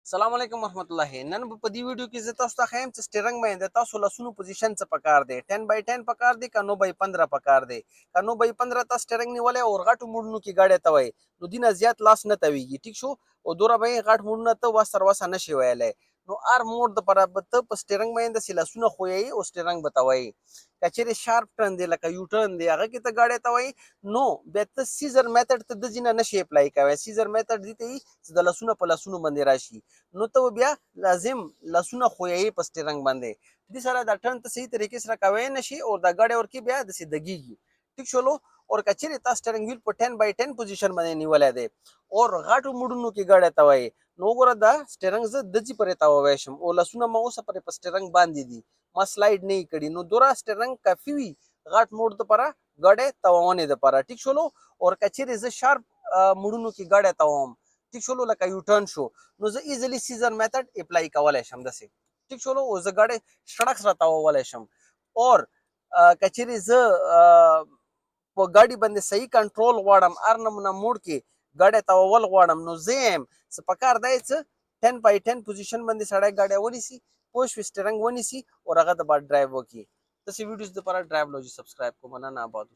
सलाम अलैकुम रहमतुल्लाहि नन په دې ویډیو کې زه تاسو ته ښیم چې سټیرنګ باندې تاسو لاسونو پوزیشن څه پکار دی 10x10 پکار دی که 9x15 پکار دی که 9x15 تاسو سټیرنګ نیولې او غټو موډونو کې gaړې ته وای نو دینه زیات لاس نه تويږي ټیک شو او دوره به غټ موډونه ته وسر وسه نشي ویلې نو ار موډ د پر ته په سټیرنګ باندې سلاسونه خوې او سټیرنګ بتوي کچېره شارپ ټرن دی لکه یو ټرن دی هغه کې ته gaړې ته وای نو به ته سیزر میتھډ ته د جنه نشي اپلای کوي سیزر میتھډ دي ته چې د لاسونو په لاسونو باندې راشي نو ته بیا لازم لاسونه خویې په سټیرنګ باندې دې سره د ټرن ته صحیح طریقې سره کوي نشي او د ګاډي ور کې بیا د سیدګي ټیک شولو اور کچېره تا سټیرنګ ویل په 10x10 پوزیشن باندې نیولای دی اور غاټو موډونو کې ګاډي ته وای نو ګوره دا سټیرنګ ز دځي پرې تا وایشم او لاسونه ما اوسه پرې په سټیرنګ باندې دي ما سلایډ نه کړي نو دوره سټیرنګ کافي وي غاټ موډ ته پره ګاډي تاونه ده پره ټیک شولو اور کچېره ز شارپ موډونو کې ګاډي تاوم ټیک شولو لکه یو ټرن شو نو زه ایزلی سیزر میتھډ اپلای کولای شم دسه ټیک شولو او زه ګاډي سړک سره تاولای شم اور کچېره ز په ګاډي باندې صحیح کنټرول غواړم ار نمونه موډ کې ګاډي تاول غواړم نو زم سپکار دی چې 10x10 پوزیشن باندې سړی ګاډي ونیسي پوش سټیرنګ ونیسي او هغه د باد ډرایو وکي تاسو ویډیوز د پر ډرایو لوجي سبسکرایب کوم نه آباد